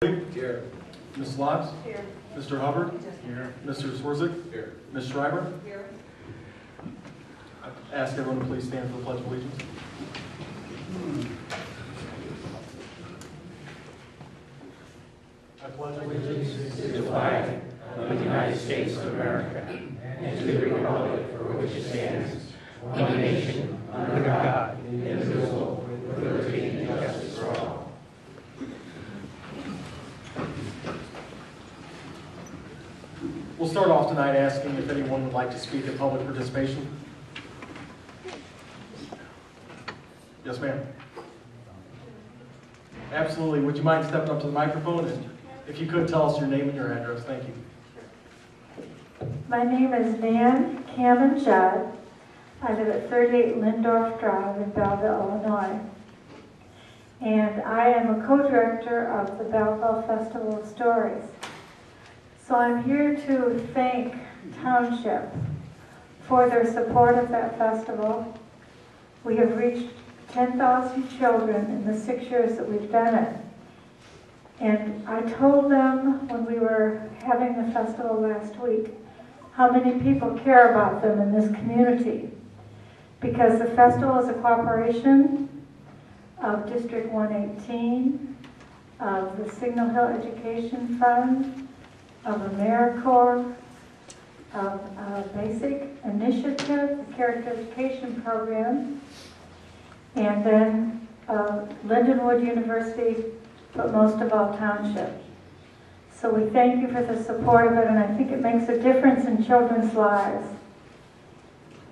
Here. Ms. Lotz? Here. Mr. Hubbard? Here. Mr. Swarzik? Here. Ms. Schreiber? Here. I ask everyone to please stand for the Pledge of Allegiance. I pledge allegiance to the flag of the United States of America and to the republic for which it stands, one nation, under God, indivisible, with liberty and justice for all. We'll start off tonight asking if anyone would like to speak in public participation. Yes, ma'am. Absolutely. Would you mind stepping up to the microphone? And if you could, tell us your name and your address. Thank you. My name is Nan Cameron Judd. I live at 38 Lindorf Drive in Belleville, Illinois. And I am a co-director of the Belleville Festival of Stories. So I'm here to thank Township for their support of that festival. We have reached 10,000 children in the 6 years that we've done it. And I told them when we were having the festival last week how many people care about them in this community. Because the festival is a cooperation of District 118, of the Signal Hill Education Fund, of AmeriCorps, of Basic Initiative, the Character Education Program, and then Lindenwood University, but most of all Township. So we thank you for the support of it, and I think it makes a difference in children's lives.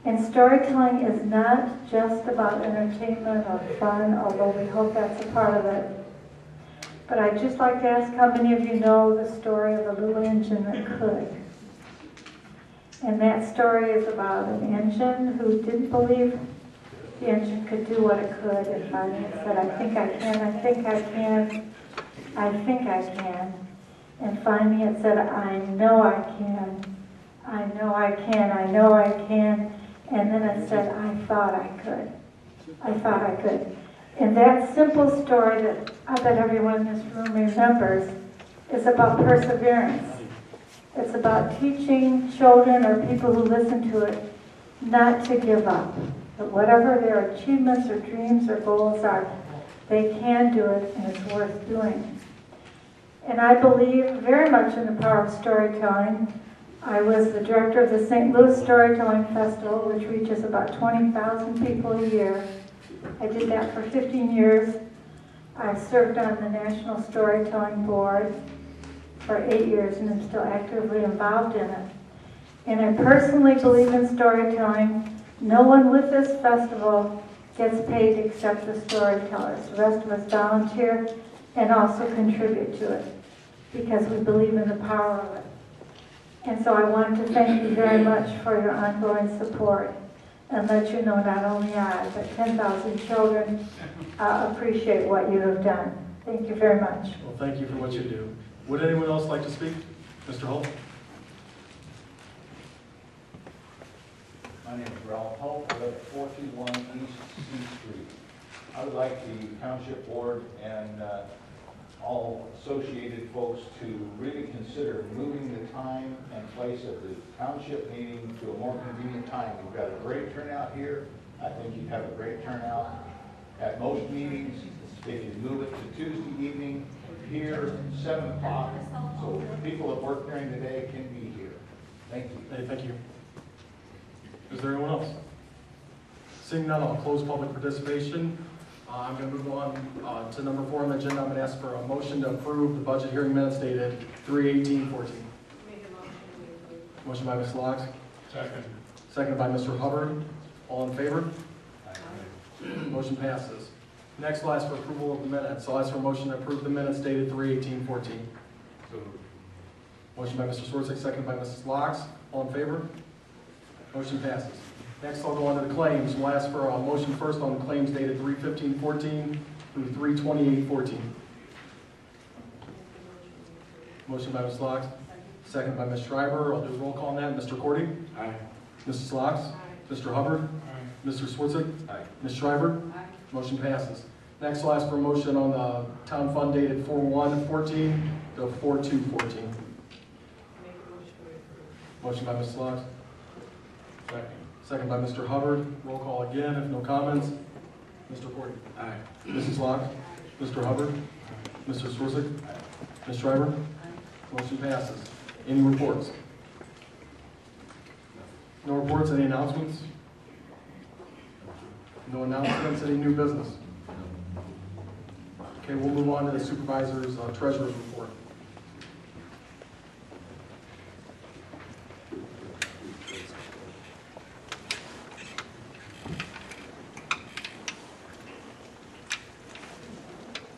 And storytelling is not just about entertainment or fun, although we hope that's a part of it. But I'd just like to ask how many of you know the story of the little engine that could. And that story is about an engine who didn't believe the engine could do what it could, and finally it said, I think I can, I think I can, I think I can. And finally it said, I know I can, I know I can, I know I can. And then it said, I thought I could. I thought I could. And that simple story that I bet everyone in this room remembers is about perseverance. It's about teaching children or people who listen to it not to give up. That whatever their achievements or dreams or goals are, they can do it and it's worth doing. And I believe very much in the power of storytelling. I was the director of the St. Louis Storytelling Festival, which reaches about 20,000 people a year. I did that for 15 years. I served on the National Storytelling Board for 8 years and am still actively involved in it. And I personally believe in storytelling. No one with this festival gets paid except the storytellers. The rest of us volunteer and also contribute to it because we believe in the power of it. And so I want to thank you very much for your ongoing support and let you know not only I, but 10,000 children appreciate what you have done. Thank you very much. Well, thank you for what you do. Would anyone else like to speak? Mr. Holt? My name is Ralph Holt. I live at 421 East C Street. I would like the Township Board and all associated folks to really consider moving the time and place of the Township meeting to a more convenient time. We've got a great turnout here. I think you'd have a great turnout at most meetings. If you move it to Tuesday evening here, 7 o'clock, so people that work during the day can be here. Thank you. Hey, thank you. Is there anyone else? Seeing none, I'll close public participation. I'm going to move on to number 4 on the agenda. I'm going to ask for a motion to approve the budget hearing minutes dated 3/18/14. Make a motion to approve. Motion by Ms. Loggs. Second. Second by Mr. Hubbard. All in favor? Motion passes. Next, I'll ask for approval of the minutes. I'll ask for a motion to approve the minutes dated 3/18/14. So, Motion by Mr. Swarzik, second by Mrs. Loggs. All in favor? Motion passes. Next, I'll go on to the claims. We'll ask for a motion first on the claims dated 3/15/14 through 3/28/14. Motion by Ms. Loggs, second by Ms. Schreiber. I'll do a roll call on that. Mr. Cordy? aye. Mrs. Loggs? Mr. Hubbard? Aye. Mr. Swarzik? Aye. Ms. Schreiber? Aye. Motion passes. Next, I'll ask for a motion on the town fund dated 4/1/14 to 4/2/14. Make a motion to approve. Motion by Ms. Locke. Second by Mr. Hubbard. Roll call again, if no comments. Mr. Cordy? Aye. Mrs. Locke? Mr. Hubbard? Mr. Swersick? Ms. Schreiber? Motion passes. Any reports? No reports, any announcements? No announcements, any new business? Okay, we'll move on to the supervisor's treasurer's report.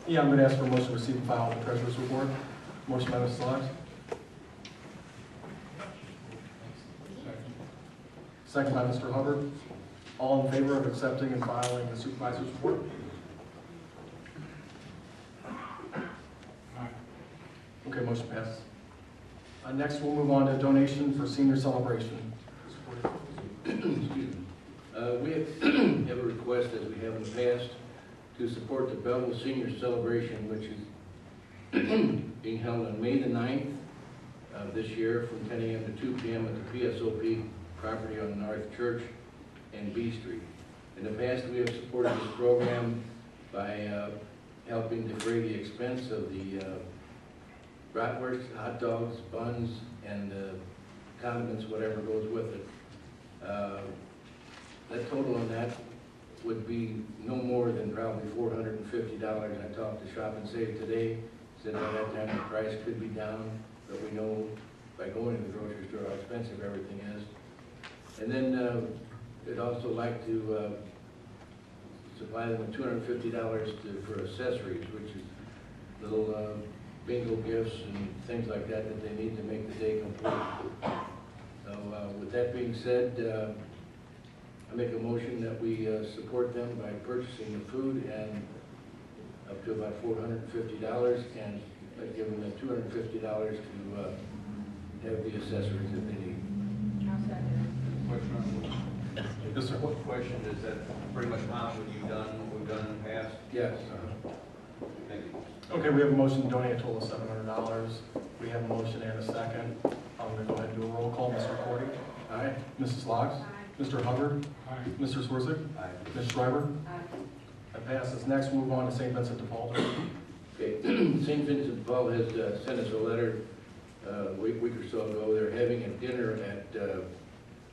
Yeah, I'm going to ask for a motion to receive and file the treasurer's report. Motion by Mrs. Locke. Second by Mr. Hubbard. All in favor of accepting and filing the supervisor's report? Okay, motion passes. Next, we'll move on to donation for senior celebration. Excuse me. We have a request, as we have in the past, to support the Belleville Senior Celebration, which is being held on May the 9th of this year from 10 a.m. to 2 p.m. at the PSOP property on North Church and B Street. In the past, we have supported this program by helping defray the expense of the bratwurst, hot dogs, buns, and condiments, whatever goes with it. That total on that would be no more than probably $450. I talked to Shop and Save today, said by that time the price could be down, but we know by going to the grocery store how expensive everything is. And then they'd also like to supply them with $250 for accessories, which is little bingo gifts and things like that that they need to make the day complete. So with that being said, I make a motion that we support them by purchasing the food and up to about $450 and giving them $250 to have the accessories that they need. I'll second Yes, sir. What question, is that pretty much what you've done, what we've done in the past? Yes. Thank you. Okay, we have a motion to donate a total of $700. We have a motion and a second. I'm going to go ahead and do a roll call. Mr. Cordy? Aye. Mrs. Locke? Aye. Mr. Hubbard? Aye. Mr. Swersick? Aye. Ms. Schreiber? it. Aye. That passes. Next, move on to St. Vincent de Paul. Okay, St. Vincent de Paul has sent us a letter a week or so ago. They're having a dinner at the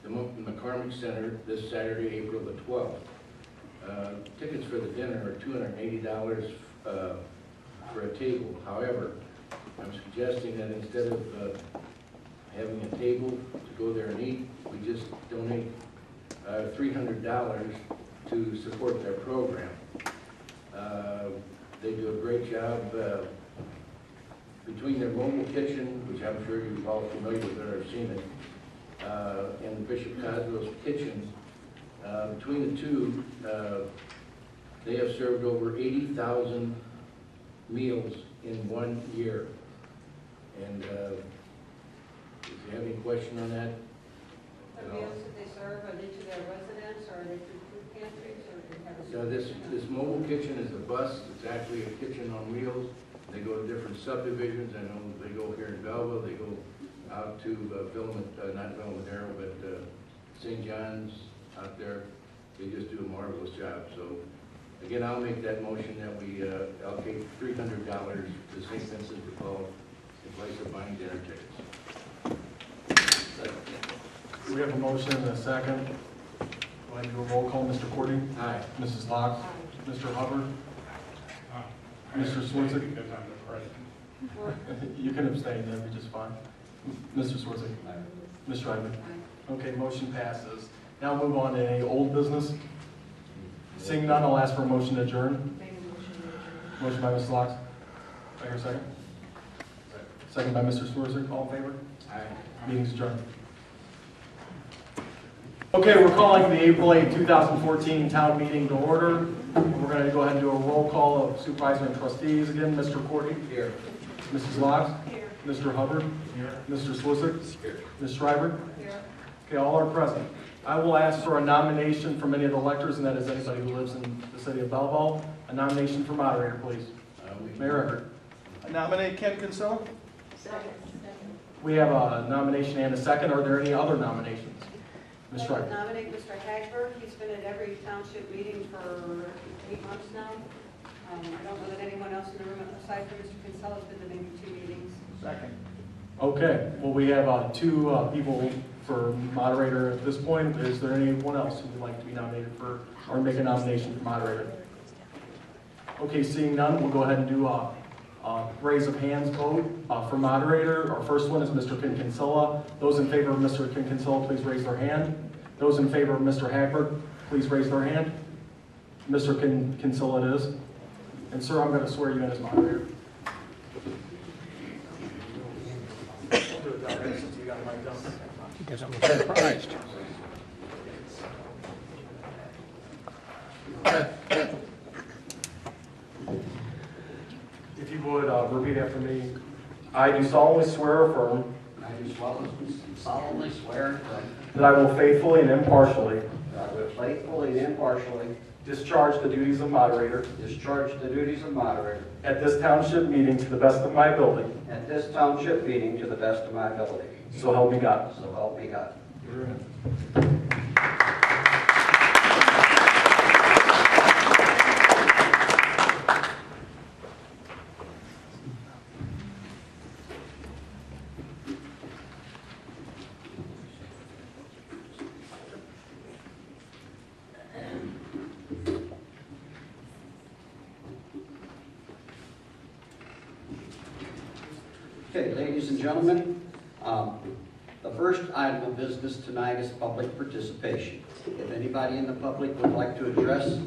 McCormick Center this Saturday, April the 12th. Tickets for the dinner are $280 for a table. However, I'm suggesting that instead of having a table to go there and eat, we just donate $300 to support their program. They do a great job between their mobile kitchen, which I'm sure you're all familiar with or have seen it, and Bishop Cosgrove kitchen. Between the two, they have served over 80,000 meals in 1 year. And if you have any question on that, The meals that they serve, are they to their residents, or are they through food pantries, or do they have a? so this mobile kitchen is a bus. It's actually a kitchen on wheels. They go to different subdivisions. I know they go here in Belleville. They go out to not Vilmadero, but St. John's out there. They just do a marvelous job. So again, I'll make that motion that we allocate $300 to St. Vincent de Paul in place of buying dinner tickets. We have a motion and a second. Go ahead and do a roll call. Mr. Cordy? Aye. Mrs. Locke? Aye. Mr. Hubbard? Mr. Swersick? You can abstain, that'd be just fine. Mr. Swersick? Ms. Schreiber? Aye. Okay, motion passes. Now move on to any old business. Seeing none, I'll ask for a motion to adjourn. Make a motion to adjourn. Motion by Mrs. Locke. Do I hear a second? Second by Mr. Swersick. All in favor? Aye. Meeting's adjourned. Okay, we're calling the April 8, 2014 town meeting to order. We're going to go ahead and do a roll call of supervisor and trustees. Again, Mr. Cordy. Here. Mrs. Locke. Here. Mr. Hubbard. Here. Mr. Swersick. Here. Ms. Schreiber. Here. Okay, all are present. I will ask for a nomination from any of the electors, and that is anybody who lives in the city of Belleville. A nomination for moderator, please. Mayor Everett. I nominate Ken Kinsella. We have a nomination and a second. Are there any other nominations? Ms. I'd like Schreiber. to nominate Mr. Hagberg. He's been at every township meeting for 8 months now. I don't know that anyone else in the room aside from Mr. Kinsella has been to maybe 2 meetings. Second. Okay, well, we have two people for moderator at this point. Is there anyone else who would like to be nominated for, or make a nomination for moderator? Okay, seeing none, we'll go ahead and do a raise of hands vote for moderator. Our first one is Mr. Kinsella. Those in favor of Mr. Kinsella, please raise their hand. Those in favor of Mr. Hagberg, please raise their hand. Mr. Kinsella it is. And sir, I'm going to swear you in as moderator. He doesn't look surprised. If you would repeat after me. I do solemnly swear or affirm I do solemnly swear and affirm that I will faithfully and impartially that I will faithfully and impartially discharge the duties of moderator discharge the duties of moderator at this township meeting to the best of my ability. at this township meeting to the best of my ability. So help me God. So help me God. Okay, ladies and gentlemen, the first item of business tonight is public participation. If anybody in the public would like to address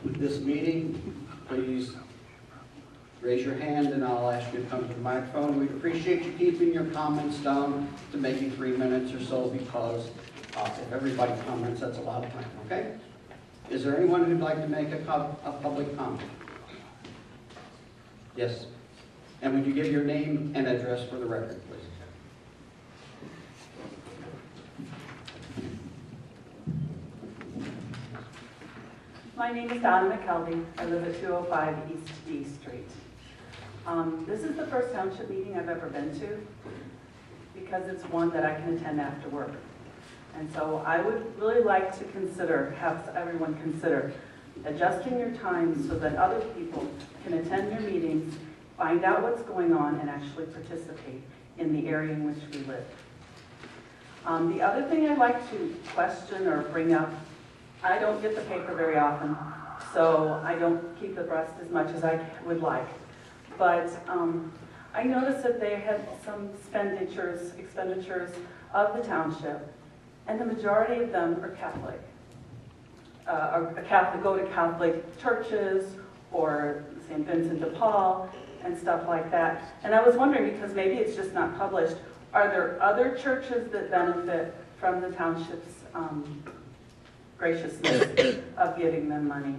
this meeting, please raise your hand and I'll ask you to come to the microphone. We'd appreciate you keeping your comments down to maybe 3 minutes or so, because if everybody comments, that's a lot of time, okay? Is there anyone who'd like to make a public comment? Yes. And would you give your name and address for the record, please? My name is Donna McKelvey. I live at 205 East D Street. This is the first township meeting I've ever been to, because it's one that I can attend after work. And so I would really like to have everyone consider adjusting your time so that other people can attend your meetings, find out what's going on, and actually participate in the area in which we live. The other thing I'd like to question or bring up, I don't get the paper very often, so I don't keep abreast as much as I would like. But I noticed that they had some expenditures of the township, and the majority of them are Catholic. Go to Catholic churches or St. Vincent de Paul and stuff like that. And I was wondering, because maybe it's just not published, are there other churches that benefit from the township's graciousness of giving them money?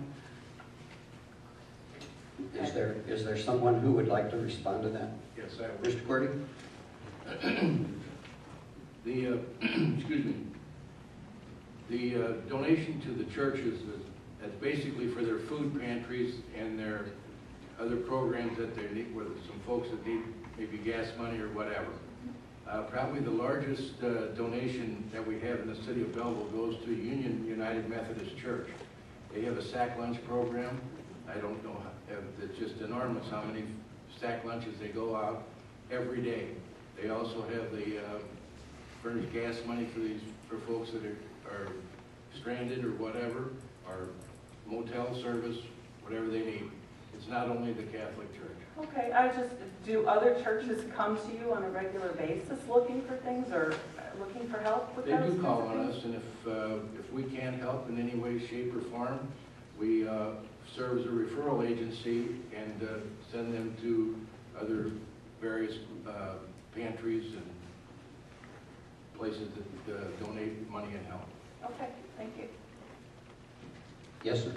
Is there someone who would like to respond to that? Yes, I would. Mr. Querty? Excuse me. The donation to the churches is basically for their food pantries and their other programs that they need, with some folks that need maybe gas money or whatever. Probably the largest donation that we have in the city of Belleville goes to Union United Methodist Church. They have a sack lunch program. I don't know, it's just enormous how many sack lunches they go out every day. They also have the furnish gas money for folks that are stranded or whatever, or motel service, whatever they need. It's not only the Catholic Church. Okay, do other churches come to you on a regular basis looking for things or looking for help with They those do call kinds of on things? us, and if we can't help in any way, shape, or form, we serve as a referral agency and send them to other various pantries and places that donate money and help. Okay, thank you. Yes, sir.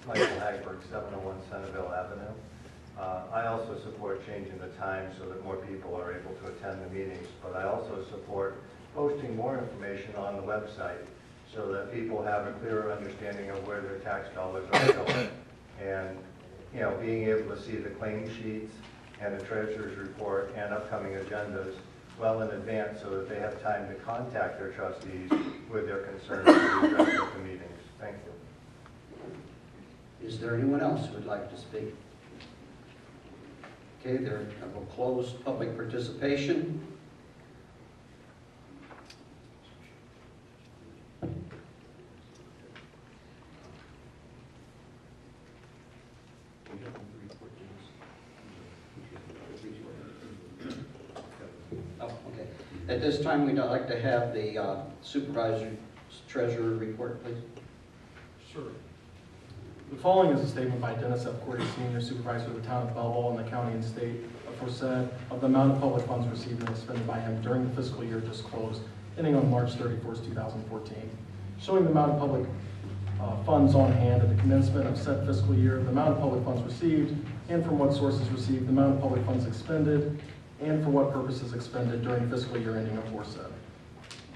Michael Hagberg, 701 Centerville Avenue. I also support changing the time so that more people are able to attend the meetings, but I also support posting more information on the website so that people have a clearer understanding of where their tax dollars are going. And, you know, being able to see the claim sheets and the treasurer's report and upcoming agendas well in advance so that they have time to contact their trustees with their concerns to be addressed at the meetings. Thank you. Is there anyone else who would like to speak? Okay, there, I will close public participation. Oh, okay. At this time, we'd like to have the supervisor treasurer report, please. Sure. The following is a statement by Dennis F. Cordy, Senior Supervisor of the Town of Belleville and the County and State aforesaid of the amount of public funds received and expended by him during the fiscal year just closed, ending on March 31st, 2014. Showing the amount of public funds on hand at the commencement of said fiscal year, the amount of public funds received, and from what sources received, the amount of public funds expended, and for what purposes expended during fiscal year ending aforesaid.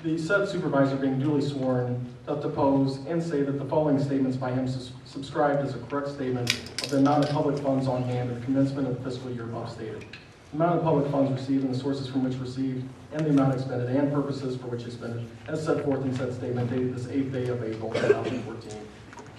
The said supervisor being duly sworn doth depose and say that the following statements by him subscribed as a correct statement of the amount of public funds on hand at the commencement of the fiscal year above stated. The amount of public funds received and the sources from which received, and the amount expended and purposes for which expended, as set forth in said statement dated this 8th day of April, 2014.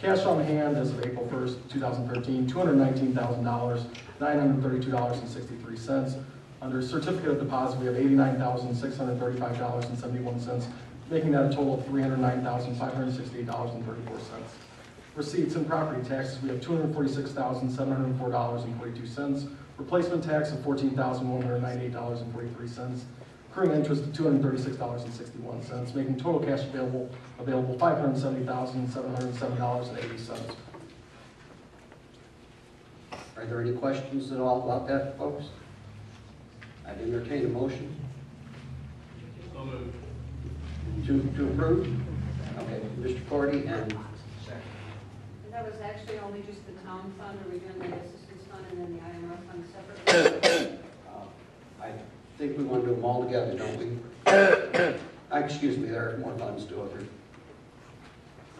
Cash on hand as of April 1st, 2013, $219,000, $932.63. Under certificate of deposit, we have $89,635.71, making that a total of $309,568.34. Receipts and property taxes, we have $246,704.42. Replacement tax of $14,198.43. Accruing interest of $236.61, making total cash available $570,707.80. Are there any questions at all about that, folks? I'd entertain a motion. So moved. To approve? Okay, Mr. Cordy and And that was actually only just the town fund, or we doing the assistance fund and then the IMR fund separate? I think we want to do them all together, don't we? Excuse me, there are more funds to approve.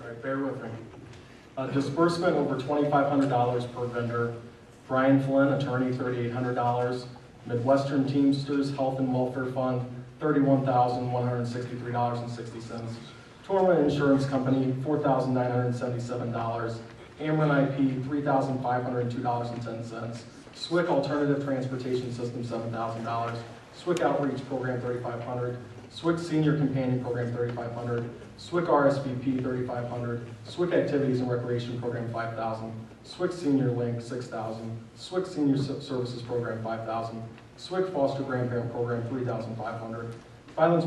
All right, bear with me. Disbursement over $2,500 per vendor. Brian Flynn, attorney, $3,800. Midwestern Teamsters Health and Welfare Fund, $31,163.60. Tournament Insurance Company, $4,977. Ameren IP, $3,502.10. SWIC Alternative Transportation System, $7,000. SWIC Outreach Program, $3,500. SWIC Senior Companion Program, $3,500. SWIC RSVP, $3,500. SWIC Activities and Recreation Program, $5,000. SWIC Senior Link, $6,000. SWIC Senior Services Program, $5,000. SWIC Foster Grandparent Program, $3,500. Violence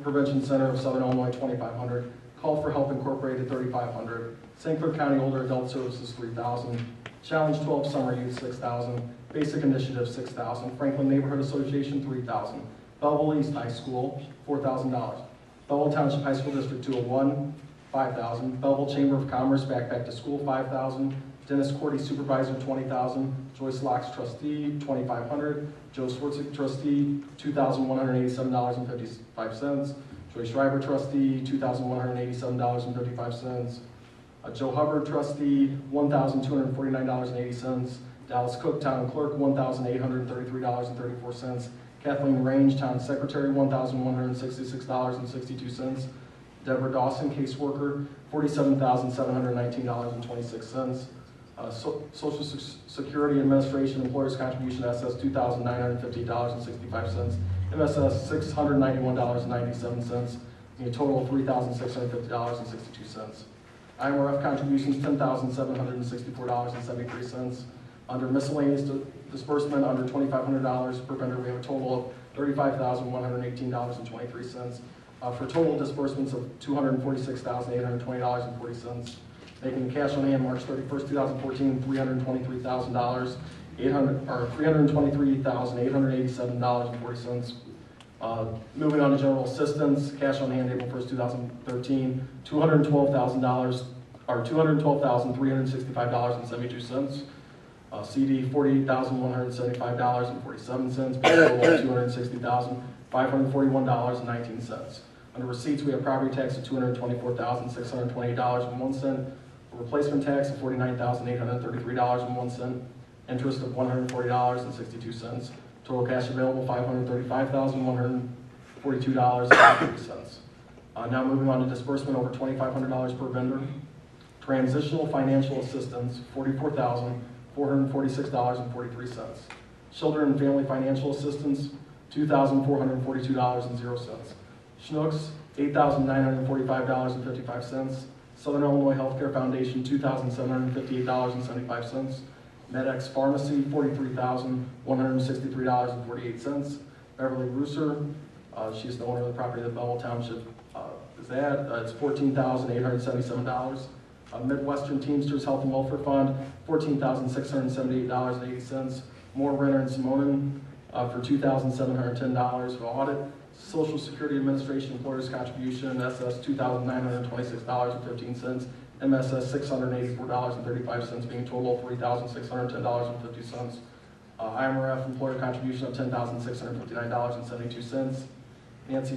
Prevention Center of Southern Illinois, $2,500. Call for Help Incorporated, $3,500. St. Clair County Older Adult Services, $3,000. Challenge 12 Summer Youth, $6,000. Basic Initiative, $6,000. Franklin Neighborhood Association, $3,000. Belleville East High School, $4,000. Belleville Township High School District 201, $5,000. Belleville Chamber of Commerce Back to School, $5,000. Dennis Cordy Supervisor, $20,000. Joyce Locks Trustee, $2,500. Joe Swartzik Trustee, $2,187.55. Joyce Schreiber Trustee, $2,187.55. Joe Hubbard Trustee, $1,249.80. Dallas Cook Town Clerk, $1,833.34. Kathleen Range Town Secretary, $1,166.62. Deborah Dawson Caseworker, $47,719.26. Social Security Administration Employers Contribution SS, $2,950.65. MSS, $691.97. A total of $3,650.62. IMRF contributions, $10,764.73. Under miscellaneous disbursement under $2,500 per vendor, we have a total of $35,118.23. For total disbursements of $246,820.40. Making cash on hand March 31st, 2014, $323,000, $323,887.40. Moving on to general assistance, cash on hand April 1st, 2013, $212,000, or $212,365.72. CD, $48,175.47, total of $260,541.19. Under receipts, we have property tax of $224,628.01, replacement tax of $49,833.01, interest of $140.62, total cash available $535,142.83. Now moving on to disbursement over $2,500 per vendor. Transitional financial assistance, $44,446.43. Children and family financial assistance, $2,442.00. Schnucks, $8,945.55. Southern Illinois Healthcare Foundation, $2,758.75. MedX Pharmacy, $43,163.48. Beverly Rooser, she's the owner of the property that Belleville Township is at. It's $14,877. Midwestern Teamsters Health and Welfare Fund, $14,678.80. Moore, Renner, and Simonin for $2,710 for audit. Social Security Administration Employers Contribution, SS $2,926.15. MSS $684.35, being total $3,610.50. IMRF Employer Contribution of $10,659.72. Nancy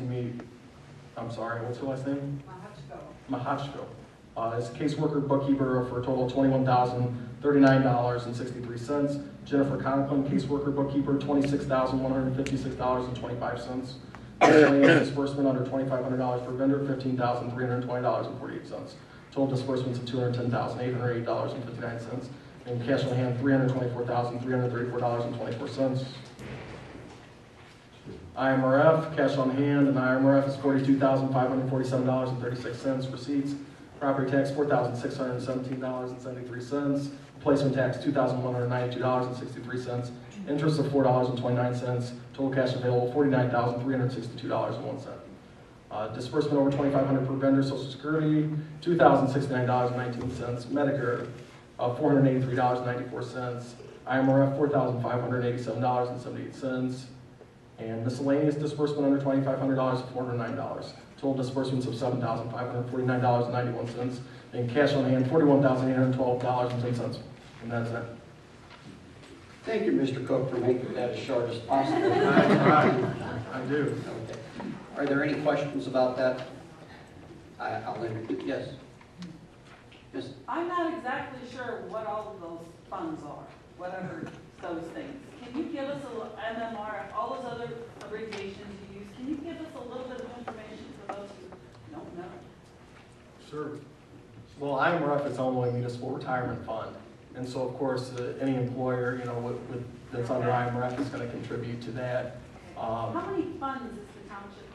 what's her last name? Mahachko. Is caseworker bookkeeper for a total of $21,039.63. Jennifer Conklin, caseworker bookkeeper, $26,156.25. Disbursement under $2,500 per vendor, $15,320.48. Total disbursements of $210,808.59. And cash on hand, $324,334.24. IMRF, cash on hand, and IMRF is $42,547.36. Receipts, property tax, $4,617.73. Replacement tax, $2,192.63. Interest of $4.29. Total cash available, $49,362.01. Disbursement over $2,500 per vendor. Social Security, $2,069.19. Medicare, $483.94. IMRF, $4,587.78. And miscellaneous disbursement under $2,500, $409. Total disbursements of $7,549.91. And cash on hand, $41,812.10. And that's it. Thank you, Mr. Cook, for making that as short as possible. I do. Okay. Are there any questions about that? I'll entertain. Yes. Yes. I'm not exactly sure what all of those funds are, whatever those things. Can you give us a MMR, all those other abbreviations you use, can you give us a little bit of information for those who don't know? Sure. Well, IMRF is Illinois Municipal Retirement Fund. And so, of course, any employer, that's under IMRF is going to contribute to that. How many funds is the township?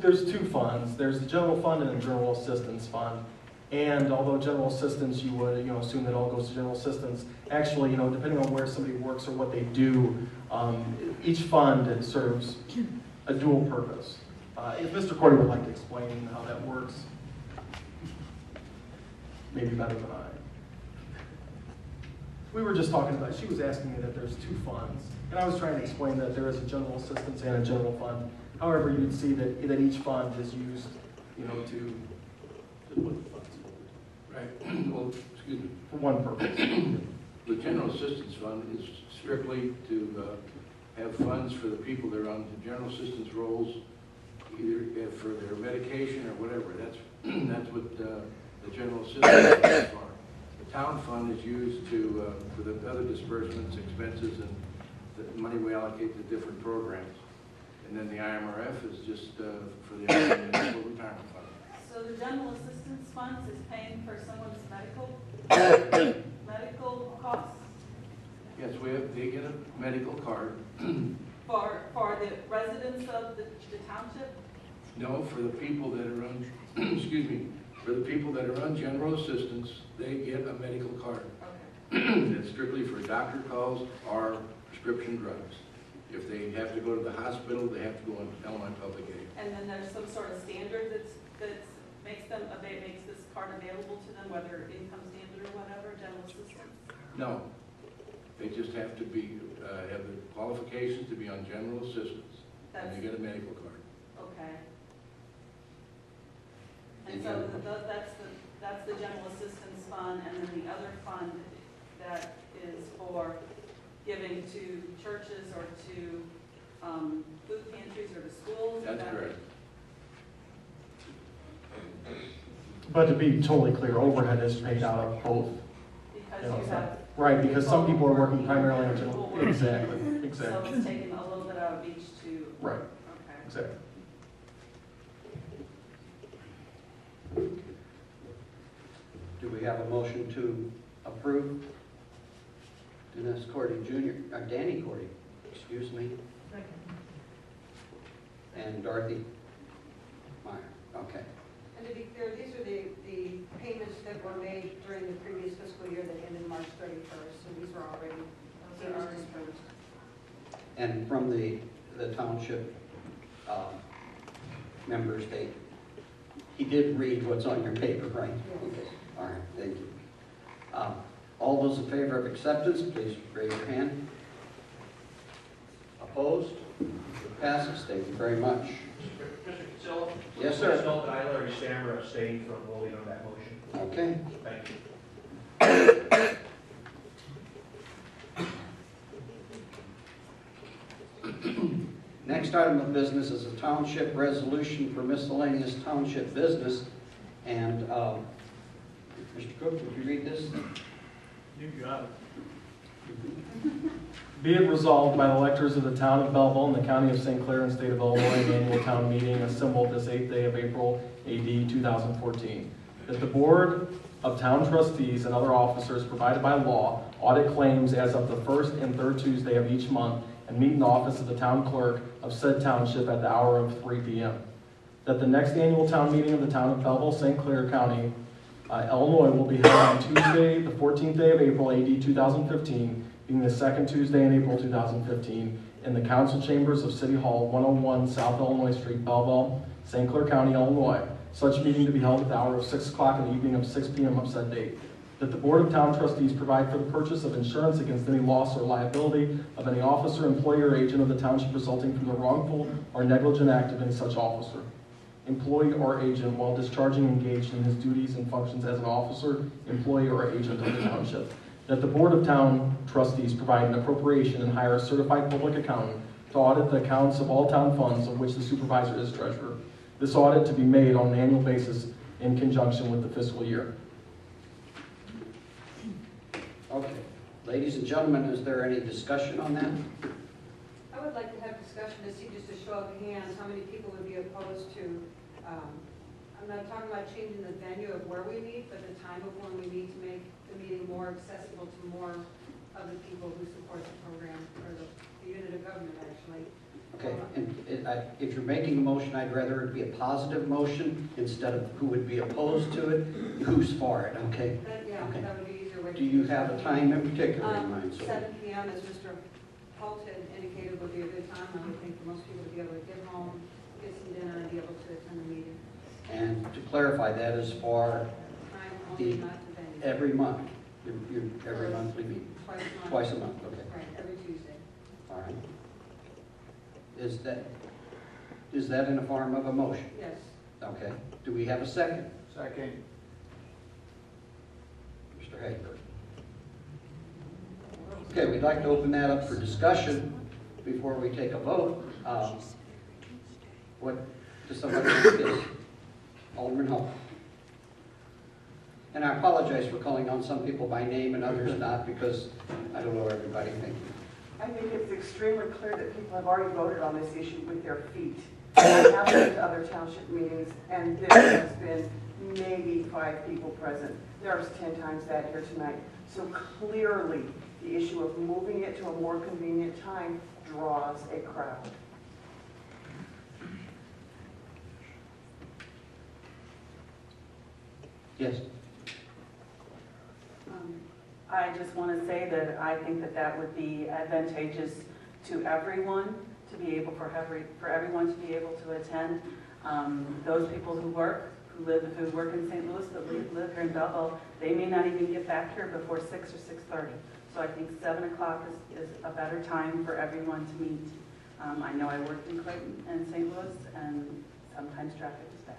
There's two funds. There's the general fund and the general assistance fund. And although general assistance, you would assume that all goes to general assistance. Actually, depending on where somebody works or what they do, each fund serves a dual purpose. If Mr. Cordy would like to explain how that works, maybe better than I. We were just talking about, she was asking me that there's two funds, and I was trying to explain that there is a general assistance and a general fund. However, you'd see that each fund is used, to put the funds Right. Well, excuse me. for one purpose. The general assistance fund is strictly to have funds for the people that are on the general assistance rolls, either for their medication or whatever. That's what the general assistance is for. The town fund is used for the other disbursements, expenses, and the money we allocate to different programs. And then the IMRF is just for the municipal retirement fund. So the general assistance funds is paying for someone's medical costs Yes, they get a medical card. for the residents of the township? No, for the people that are on, excuse me, for the people that are on general assistance, they get a medical card. Okay. It's strictly for doctor calls or prescription drugs. If they have to go to the hospital, they have to go on Illinois Public Aid. And then there's some sort of standard that makes this card available to them, whether income standard or whatever, general assistance? No, they just have to have the qualifications to be on general assistance, and they get a medical card. Okay. And so that's the general assistance fund, and then the other fund that is for giving to churches or to food pantries or to schools? That's correct. But to be totally clear, overhead is paid out of both. Because You know, you have. Right, because some people are working primarily until, People work. exactly, So exactly, it's taken a little bit out of each to. right, Okay. exactly. Do we have a motion to approve? Dennis Cordy Jr., Danny Cordy, excuse me, and Dorothy Meyer. Okay. And to be clear, these are the payments that were made during the previous fiscal year that ended March 31st, so these were already dispersed. And from the township members, he did read what's on your paper, right? Yes. Okay. All right, thank you. All those in favor of acceptance, please raise your hand. Opposed? It passes. Thank you very much. Mr. Kinsella? Yes, sir. Please note that I, Larry Stammer, abstain from voting on that motion. Okay. Thank you. Next item of business is a township resolution for miscellaneous township business. And Mr. Cook, would you read this? You got it. Be it resolved by the electors of the town of Belleville and the county of St. Clair and state of Illinois, annual town meeting assembled this 8th day of April, AD 2014, that the Board of Town Trustees and other officers provided by law audit claims as of the first and third Tuesday of each month and meet in the office of the town clerk of said township at the hour of 3 p.m. That the next annual town meeting of the town of Belleville, St. Clair County, Illinois will be held on Tuesday, the 14th day of April, AD 2015, being the second Tuesday in April 2015, in the council chambers of City Hall, 101 South Illinois Street, Belleville, St. Clair County, Illinois. Such meeting to be held at the hour of 6 o'clock in the evening of 6 p.m. of said date. That the Board of Town Trustees provide for the purchase of insurance against any loss or liability of any officer, employee, or agent of the township resulting from the wrongful or negligent act of any such officer, employee, or agent while discharging engaged in his duties and functions as an officer, employee, or agent of the township. That the Board of Town Trustees provide an appropriation and hire a certified public accountant to audit the accounts of all town funds of which the supervisor is treasurer. This audit to be made on an annual basis in conjunction with the fiscal year. Okay. Ladies and gentlemen, is there any discussion on that? I would like to have discussion to see, just a show of hands, how many people would be opposed to, I'm not talking about changing the venue of where we meet, but the time of when we meet to make the meeting more accessible to more of the people who support the program, or the unit of government, actually. Okay, and if you're making a motion, I'd rather it be a positive motion instead of who would be opposed to it, who's for it, okay? Yeah, Okay. that would be easier way to Do you have a time in particular in mind? 7 p.m., as Mr. Holt had indicated, would be a good time. I would think for most people to be able to get home, get some dinner, and be able to attend the meeting. And to clarify, that is for Time only, not the venue. every month, your every monthly meeting? Twice a month. Twice a month, okay. Right, every Tuesday. All right. Is that in the form of a motion? Yes. Okay. Do we have a second? Second. Mr. Hager. Okay, we'd like to open that up for discussion before we take a vote. What does somebody like this? Alderman Holt. And I apologize for calling on some people by name and others not, because I don't know everybody. Thank you. I think it's extremely clear that people have already voted on this issue with their feet. I have been to other township meetings, and there has been maybe 5 people present. There's 10 times that here tonight. So clearly, the issue of moving it to a more convenient time draws a crowd. Yes. I just want to say that I think that that would be advantageous to everyone, to be able for everyone to be able to attend. Those people who work in St. Louis, that live here in Belleville, they may not even get back here before 6 or 6:30. So I think 7 o'clock is a better time for everyone to meet. I know I worked in Clayton and St. Louis, and sometimes traffic is bad.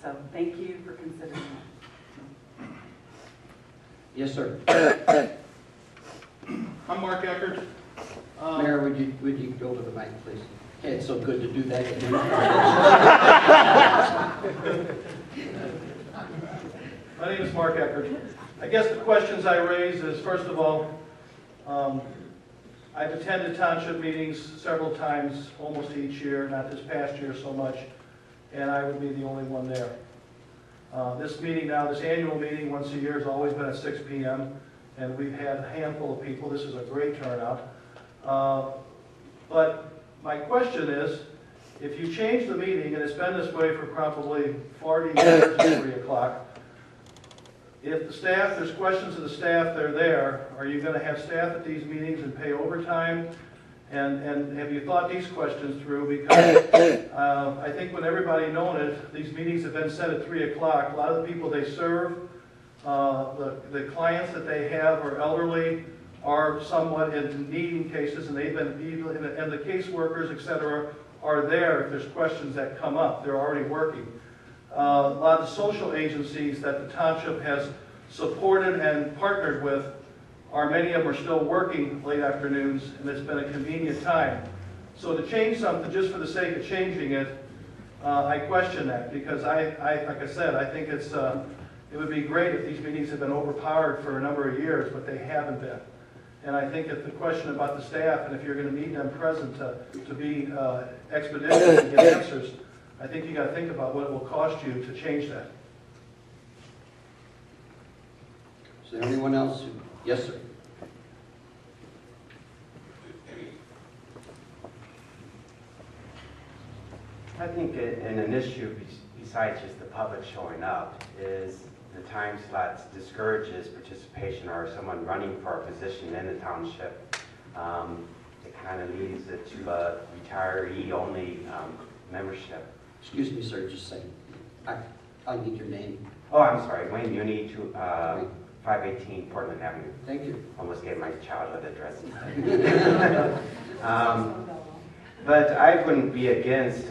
So thank you for considering that. Yes, sir. I'm Mark Eckert. Mayor, would you go to the mic, please? Hey, it's so good to do that again. My name is Mark Eckert. I guess the questions I raise is, first of all, I've attended township meetings several times, almost each year, not this past year so much, and I would be the only one there. This meeting now, this annual meeting once a year has always been at 6 p.m., and we've had a handful of people. This is a great turnout. But my question is, if you change the meeting, and it's been this way for probably 40 years at 3 o'clock, if the staff, there's questions of the staff, they're there, are you going to have staff at these meetings and pay overtime? And have you thought these questions through? Because I think when everybody known it, these meetings have been set at 3 o'clock. A lot of the people they serve, the clients that they have are elderly, are somewhat in needing cases, and they've been, and the caseworkers, et cetera, are there if there's questions that come up. They're already working. A lot of the social agencies that the township has supported and partnered with, many of them are still working late afternoons, and it's been a convenient time. So to change something just for the sake of changing it, I question that, because like I said, I think it would be great if these meetings had been overpowered for a number of years, but they haven't been. And I think if the question about the staff, and if you're going to need them present to be expeditious and get answers, I think you got to think about what it will cost you to change that. Is there anyone else? Yes, sir. I think an issue besides just the public showing up is the time slots discourages participation, or someone running for a position in the township. It kind of leads it to a retiree-only membership. Excuse me, sir, just a second. I need your name. Oh, I'm sorry, Wayne Muni, 518 Portland Avenue. Thank you. Almost gave my childhood address. But I wouldn't be against,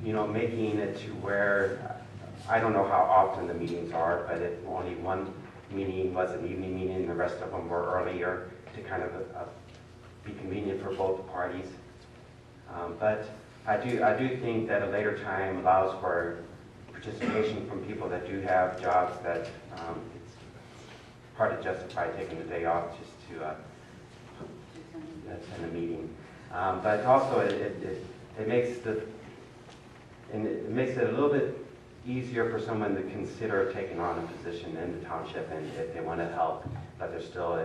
making it to where, I don't know how often the meetings are, but if only one meeting was an evening meeting and the rest of them were earlier, to kind of be convenient for both parties. But I do think that a later time allows for participation from people that do have jobs that it's hard to justify taking the day off just to attend a meeting. But also it makes it a little bit easier for someone to consider taking on a position in the township, and if they want to help, but they're still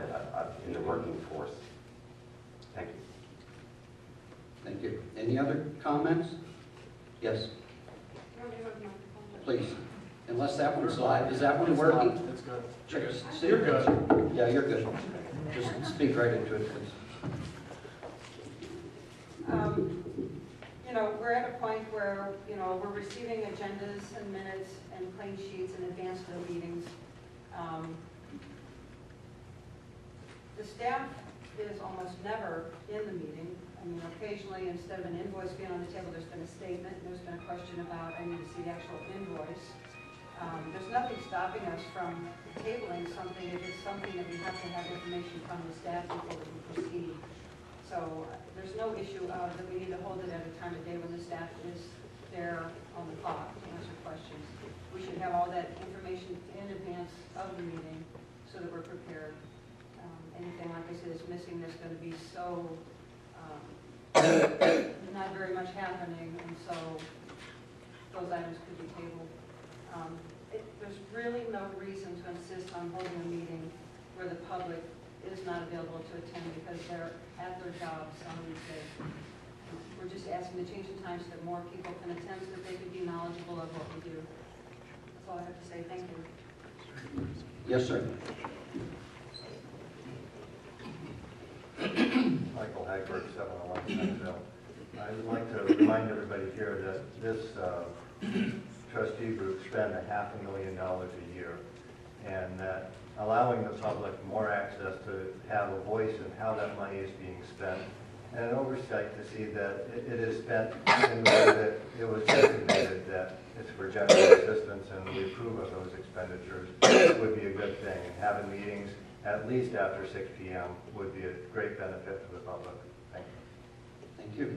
in the working force. Thank you. Thank you. Any other comments? Yes, please. Unless that one's live. Is that one working? It's good. Check. You're good. Yeah, you're good. Just speak right into it, please. We're at a point where, we're receiving agendas and minutes and claim sheets in advance of the meetings. The staff is almost never in the meeting. I mean, occasionally, instead of an invoice being on the table, there's been a statement, there's been a question about, I need to see the actual invoice. There's nothing stopping us from tabling something if it's something that we have to have information from the staff before we can proceed. So there's no issue of that we need to hold it at a time of day when the staff is there on the clock to answer questions. We should have all that information in advance of the meeting so that we're prepared. Anything, like I said, is missing, there's going to be so not very much happening, and so those items could be tabled. There's really no reason to insist on holding a meeting where the public is not available to attend because they're at their jobs on these days. We're just asking to change the time so that more people can attend, so that they can be knowledgeable of what we do. That's all I have to say. Thank you. Yes, sir. Michael Hagberg, 711 Belleville. I would like to remind everybody here that this trustee group spend $500,000 a year, and that allowing the public more access to have a voice in how that money is being spent, and an oversight to see that it is spent in the way that it was designated, that it's for general assistance, and we approve of those expenditures would be a good thing. And having meetings at least after 6 p.m. would be a great benefit to the public. Thank you. Thank you.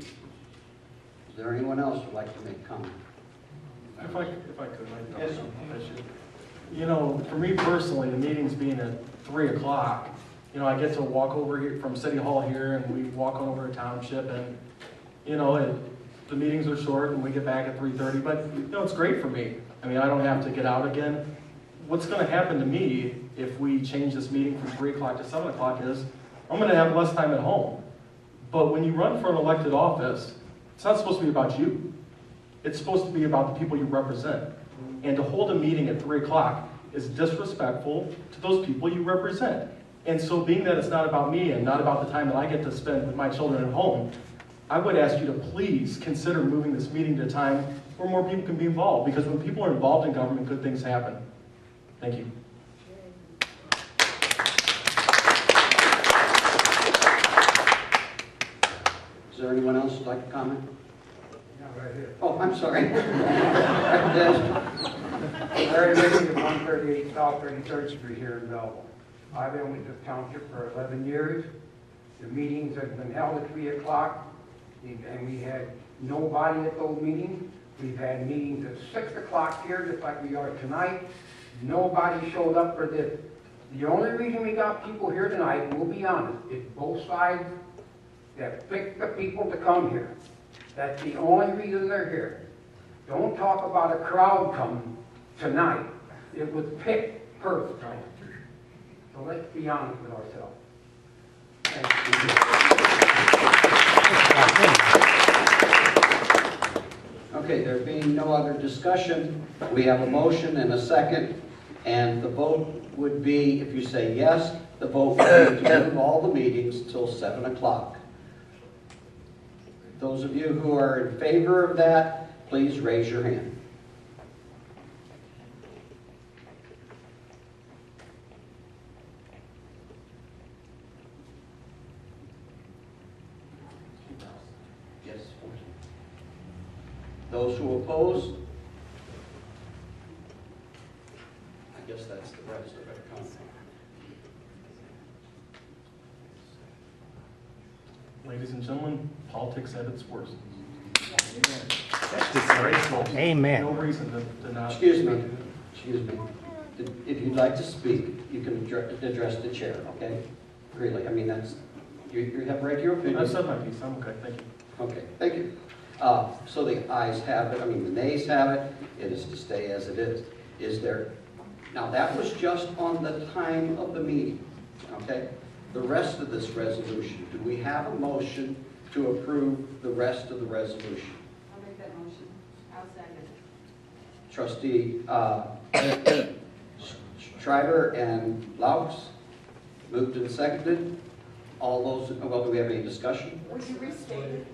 Is there anyone else who would like to make comment? If I could, Yes. You know, for me personally, the meetings being at 3 o'clock, you know, I get to walk over here from City Hall here, and we walk on over to Township, and, you know, the meetings are short, and we get back at 3:30, but, you know, it's great for me. I mean, I don't have to get out again. What's gonna happen to me if we change this meeting from 3 o'clock to 7 o'clock is, I'm gonna have less time at home. But when you run for an elected office, it's not supposed to be about you. It's supposed to be about the people you represent. And to hold a meeting at 3 o'clock is disrespectful to those people you represent. And so being that it's not about me and not about the time that I get to spend with my children at home, I would ask you to please consider moving this meeting to a time where more people can be involved. Because when people are involved in government, good things happen. Thank you. Is there anyone else who'd like to comment? Yeah, right here. Oh, I'm sorry. Larry Rickey at 138 South 33rd Street here in Belleville. I've been with this township for 11 years. The meetings have been held at 3 o'clock, and we had nobody at those meetings. We've had meetings at 6 o'clock here, just like we are tonight. Nobody showed up for this. The only reason we got people here tonight, we'll be honest, is both sides that picked the people to come here. That's the only reason they're here. Don't talk about a crowd coming tonight. It was picked personally. So let's be honest with ourselves. Okay, there being no other discussion, we have a motion and a second, and the vote would be, if you say yes, the vote would be to move all the meetings till 7 o'clock. Those of you who are in favor of that, please raise your hand. Yes. Those who oppose? I guess that's the rest of it. Ladies and gentlemen, politics at its worst. Amen. No reason to not. Excuse me. If you'd like to speak, you can address the chair, okay? Really, I mean, that's, you have right to your opinion. I've said my piece, I'm okay, thank you. Okay, thank you. So the ayes have it, I mean, the nays have it, it is to stay as it is. Is there, now that was just on the time of the meeting, okay? The rest of this resolution, do we have a motion to approve the rest of the resolution? I'll make that motion. I'll second. Trustee Schreiber and Laux, moved and seconded. All those, well, do we have any discussion? Would you restate it?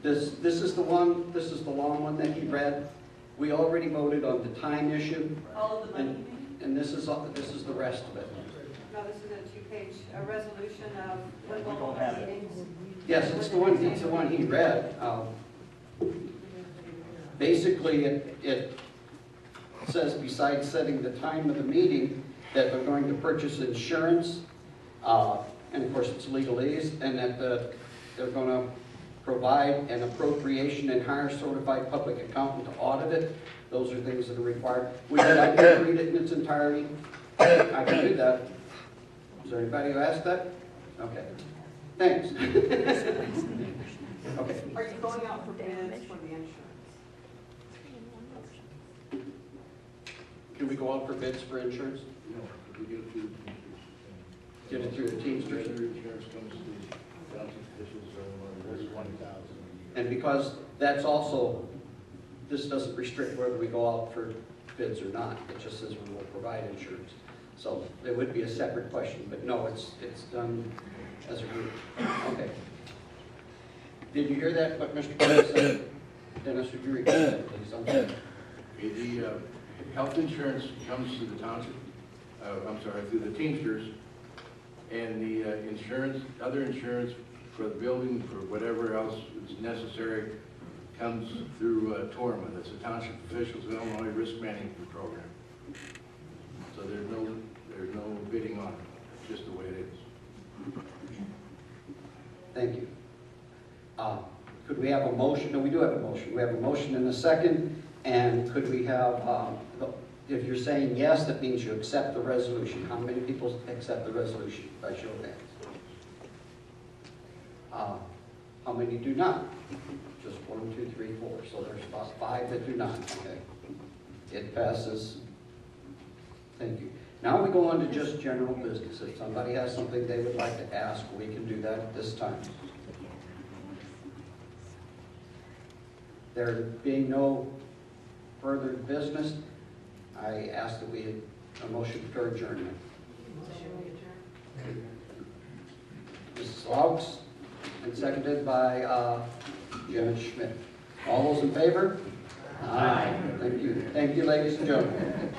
This is the one, this is the long one that you read. We already voted on the time issue. All of the money? And this is the rest of it. No, this is a two-page, a resolution of We don't have it. meetings. Yes, it's the one he read. Basically, it says besides setting the time of the meeting, that they're going to purchase insurance, and of course it's legalese, and that they're going to provide an appropriation and hire certified public accountant to audit it. Those are things that are required. I can read it in its entirety. I can do that. Is there anybody who asked that? Okay. Thanks. Okay. Are you going out for bids for the insurance? Can we go out for bids for insurance? No, we get it through. Get it through the Teamsters? Insurance comes to township officials, there's 20,000. And because that's also, this doesn't restrict whether we go out for bids or not. It just says we will provide insurance. So it would be a separate question, but no, it's done as a group. Okay. Did you hear that, what Mr. Kelly said? Dennis, would you repeat that, please? Okay, the health insurance comes to the township, through the Teamsters, and the insurance, other insurance for the building, for whatever else is necessary, comes through TORMA. That's the Township Officials of Illinois Risk Management Program. So there's no bidding on it. It's just the way it is. Thank you. Could we have a motion? No, we do have a motion. We have a motion and a second. And could we have if you're saying yes, that means you accept the resolution. How many people accept the resolution by show of hands? How many do not? Just 1, 2, 3, 4. So there's about 5 that do not, okay? It passes. Thank you. Now we go on to just general business. If somebody has something they would like to ask, we can do that at this time. There being no further business, I ask that we, a motion for adjournment. Mrs. Laux, and seconded by Janet Schmidt. All those in favor? Aye. Thank you. Thank you, ladies and gentlemen.